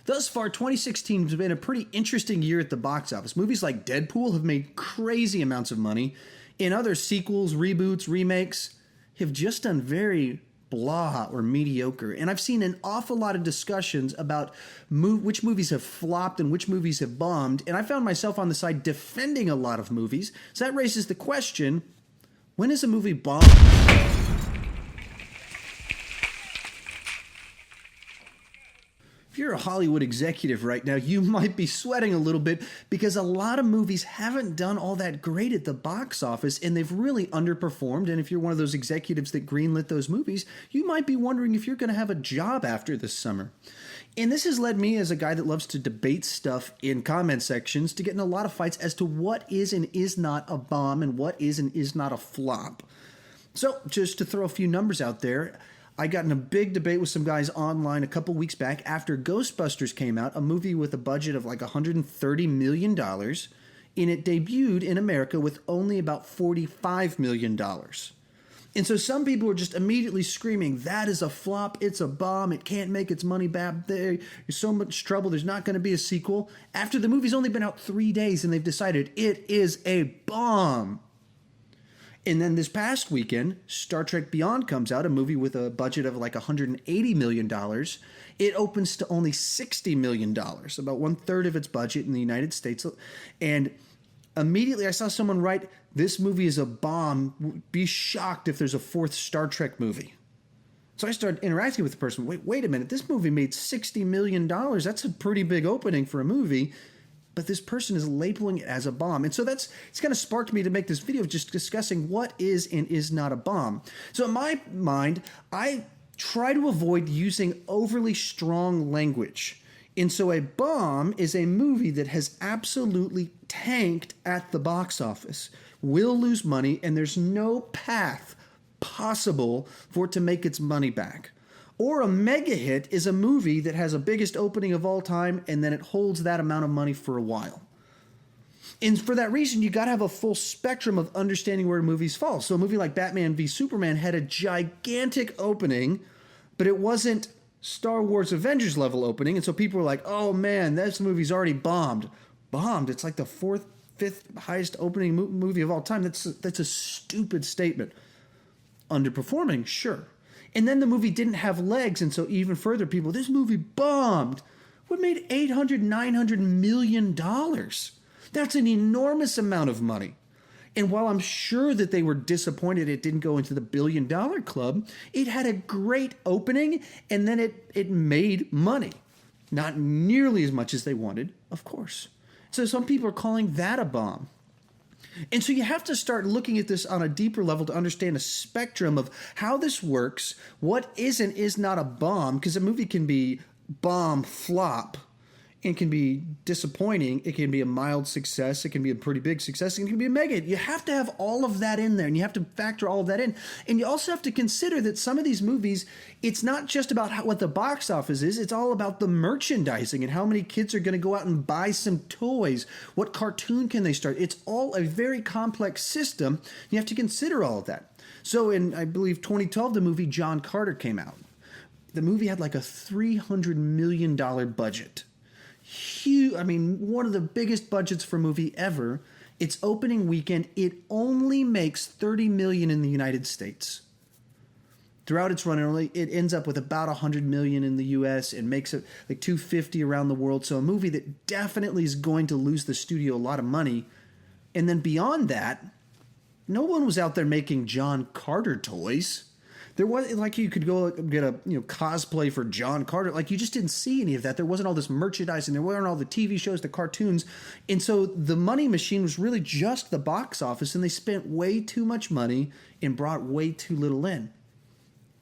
Thus far, 2016 has been a pretty interesting year at the box office. Movies like Deadpool have made crazy amounts of money, and other sequels, reboots, remakes have just done very blah or mediocre. And I've seen an awful lot of discussions about which movies have flopped and which movies have bombed, and I found myself on the side defending a lot of movies. So that raises the question, when is a movie bomb? If you're a Hollywood executive right now, you might be sweating a little bit because a lot of movies haven't done all that great at the box office and they've really underperformed. And if you're one of those executives that greenlit those movies, you might be wondering if you're going to have a job after this summer. And this has led me, as a guy that loves to debate stuff in comment sections, to get in a lot of fights as to what is and is not a bomb and what is and is not a flop. So just to throw a few numbers out there, I got in a big debate with some guys online a couple weeks back after Ghostbusters came out, a movie with a budget of like $130 million, and it debuted in America with only about $45 million. And so some people were just immediately screaming, that is a flop, it's a bomb, it can't make its money back, there's so much trouble, there's not going to be a sequel. After the movie's only been out 3 days and they've decided it is a bomb. And then this past weekend, Star Trek Beyond comes out, a movie with a budget of like $180 million. It opens to only $60 million, about 1/3 of its budget in the United States. And immediately I saw someone write, this movie is a bomb. Be shocked if there's a 4th Star Trek movie. So I started interacting with the person. Wait a minute. This movie made $60 million. That's a pretty big opening for a movie. But this person is labeling it as a bomb. And so it's kind of sparked me to make this video just discussing what is and is not a bomb. So in my mind, I try to avoid using overly strong language. And so a bomb is a movie that has absolutely tanked at the box office, will lose money, and there's no path possible for it to make its money back. Or a mega hit is a movie that has a biggest opening of all time and then it holds that amount of money for a while. And for that reason, you got to have a full spectrum of understanding where movies fall. So a movie like Batman v Superman had a gigantic opening, but it wasn't Star Wars Avengers level opening. And so people were like, oh man, this movie's already bombed. Bombed? It's like the 4th, 5th highest opening movie of all time. That's a stupid statement. Underperforming, sure. And then the movie didn't have legs, and so even further people, this movie bombed. What made $800, $900 million? That's an enormous amount of money. And while I'm sure that they were disappointed it didn't go into the $1 billion club, it had a great opening, and then it made money. Not nearly as much as they wanted, of course. So some people are calling that a bomb. And so you have to start looking at this on a deeper level to understand a spectrum of how this works, what is and is not a bomb, because a movie can be bomb flop, it can be disappointing, it can be a mild success, it can be a pretty big success, it can be a mega hit. You have to have all of that in there, and you have to factor all of that in. And you also have to consider that some of these movies, it's not just about what the box office is, it's all about the merchandising and how many kids are going to go out and buy some toys. What cartoon can they start? It's all a very complex system. You have to consider all of that. So in, I believe, 2012, the movie John Carter came out. The movie had like a $300 million budget. Huge, I mean, one of the biggest budgets for a movie ever. Its opening weekend, it only makes $30 million in the United States. Throughout its run, it ends up with about $100 million in the U.S. and makes it like $250 around the world. So a movie that definitely is going to lose the studio a lot of money. And then beyond that, no one was out there making John Carter toys. There was like you could go get a cosplay for John Carter. Like you just didn't see any of that. There wasn't all this merchandising. There weren't all the TV shows, the cartoons. And so the money machine was really just the box office, and they spent way too much money and brought way too little in.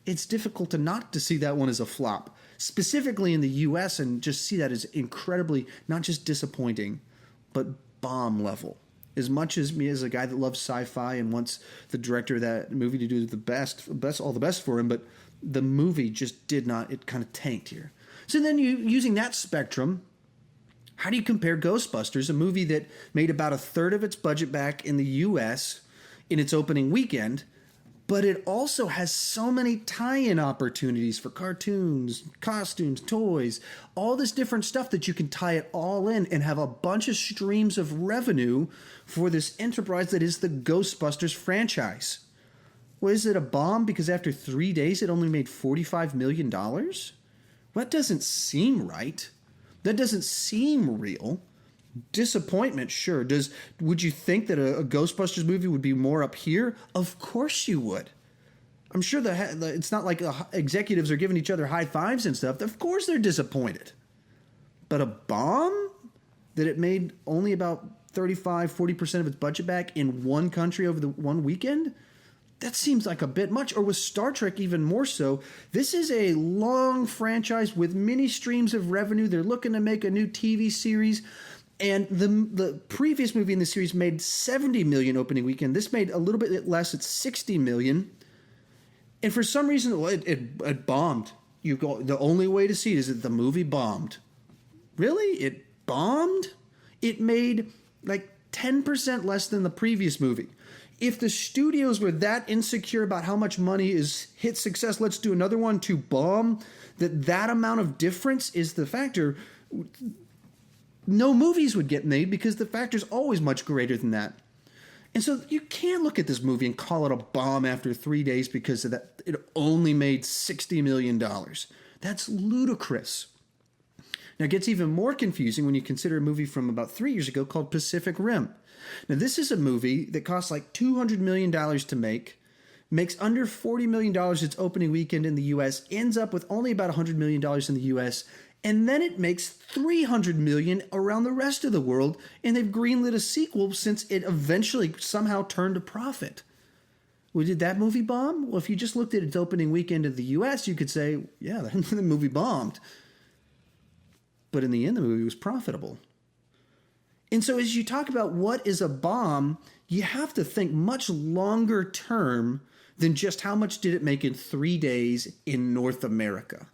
It's difficult to not to see that one as a flop, specifically in the U.S., and just see that as incredibly not just disappointing, but bomb level. As much as me as a guy that loves sci-fi and wants the director of that movie to do all the best for him, but the movie just did not, it kind of tanked here. So then using that spectrum, how do you compare Ghostbusters, a movie that made about 1/3 of its budget back in the U.S. in its opening weekend, but it also has so many tie-in opportunities for cartoons, costumes, toys, all this different stuff that you can tie it all in and have a bunch of streams of revenue for this enterprise that is the Ghostbusters franchise. Well, is it a bomb because after 3 days it only made $45 million? Well, that doesn't seem right. That doesn't seem real. Disappointment, sure. Would you think that a Ghostbusters movie would be more up here? Of course you would. I'm sure it's not like executives are giving each other high fives and stuff. Of course they're disappointed. But a bomb that it made only about 35-40% of its budget back in one country over the one weekend? That seems like a bit much. Or with Star Trek, even more so. This is a long franchise with many streams of revenue. They're looking to make a new TV series. And the previous movie in the series made $70 million opening weekend. This made a little bit less at $60 million. And for some reason, it bombed. The only way to see it is that the movie bombed. Really? It bombed? It made like 10% less than the previous movie. If the studios were that insecure about how much money is hit success, let's do another one to bomb, that amount of difference is the factor, no movies would get made because the factor's always much greater than that. And so you can't look at this movie and call it a bomb after 3 days because of that. It only made $60 million. That's ludicrous. Now, it gets even more confusing when you consider a movie from about 3 years ago called Pacific Rim. Now, this is a movie that costs like $200 million to make, makes under $40 million its opening weekend in the U.S., ends up with only about $100 million in the U.S., and then it makes $300 million around the rest of the world, and they've greenlit a sequel since it eventually somehow turned a profit. Well, did that movie bomb? Well, if you just looked at its opening weekend in the U.S., you could say, yeah, the movie bombed. But in the end, the movie was profitable. And so as you talk about what is a bomb, you have to think much longer term than just how much did it make in 3 days in North America.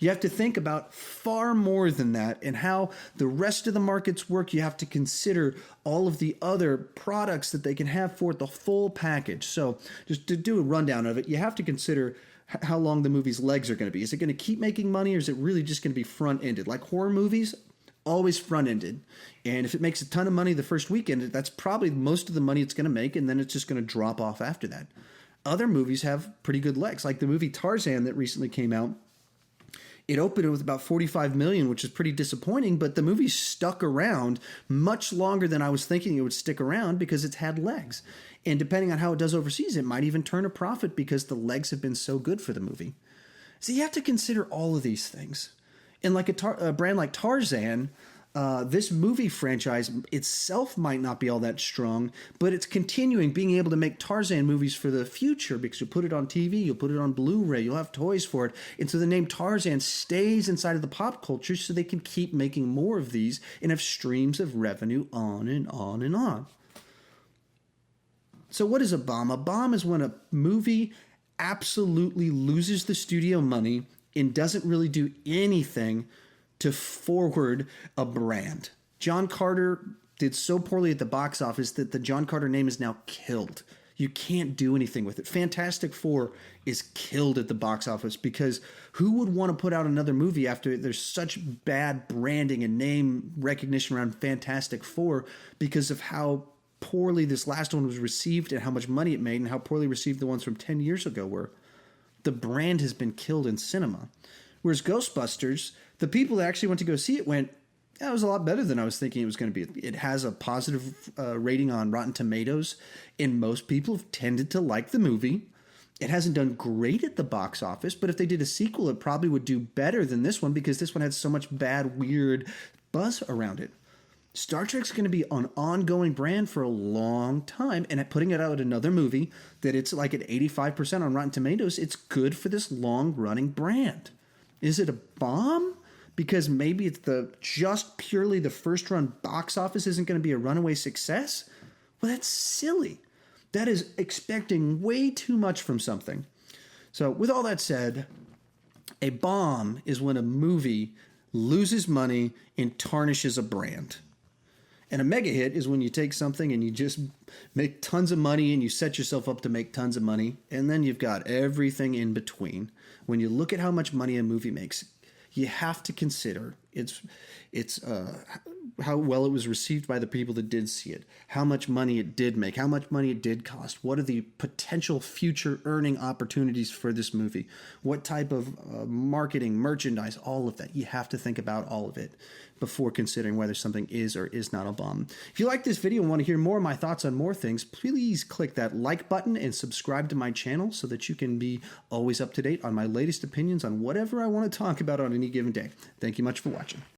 You have to think about far more than that and how the rest of the markets work. You have to consider all of the other products that they can have for it, the full package. So just to do a rundown of it, you have to consider how long the movie's legs are going to be. Is it going to keep making money, or is it really just going to be front-ended? Like horror movies, always front-ended. And if it makes a ton of money the first weekend, that's probably most of the money it's going to make, and then it's just going to drop off after that. Other movies have pretty good legs, like the movie Tarzan that recently came out. It opened with about $45 million, which is pretty disappointing, but the movie stuck around much longer than I was thinking it would stick around because it's had legs. And depending on how it does overseas, it might even turn a profit because the legs have been so good for the movie. So you have to consider all of these things. And like a brand like Tarzan, this movie franchise itself might not be all that strong, but it's continuing being able to make Tarzan movies for the future because you'll put it on TV, you'll put it on Blu-ray, you'll have toys for it. And so the name Tarzan stays inside of the pop culture so they can keep making more of these and have streams of revenue on and on and on. So what is a bomb? A bomb is when a movie absolutely loses the studio money and doesn't really do anything to forward a brand. John Carter did so poorly at the box office that the John Carter name is now killed. You can't do anything with it. Fantastic Four is killed at the box office because who would want to put out another movie after there's such bad branding and name recognition around Fantastic Four because of how poorly this last one was received and how much money it made and how poorly received the ones from 10 years ago were. The brand has been killed in cinema. Whereas Ghostbusters, the people that actually went to go see it went, that was a lot better than I was thinking it was going to be. It has a positive rating on Rotten Tomatoes, and most people have tended to like the movie. It hasn't done great at the box office, but if they did a sequel, it probably would do better than this one because this one had so much bad, weird buzz around it. Star Trek's going to be an ongoing brand for a long time, and putting it out with another movie that it's like at 85% on Rotten Tomatoes, it's good for this long-running brand. Is it a bomb? Because maybe it's just purely the first-run box office isn't going to be a runaway success? Well, that's silly. That is expecting way too much from something. So with all that said, a bomb is when a movie loses money and tarnishes a brand. And a mega hit is when you take something and you just make tons of money and you set yourself up to make tons of money, and then you've got everything in between. When you look at how much money a movie makes, you have to consider it's how well it was received by the people that did see it, how much money it did make, how much money it did cost, what are the potential future earning opportunities for this movie, what type of marketing, merchandise, all of that. You have to think about all of it before considering whether something is or is not a bomb. If you like this video and want to hear more of my thoughts on more things, please click that like button and subscribe to my channel so that you can be always up to date on my latest opinions on whatever I want to talk about on any given day. Thank you much for watching.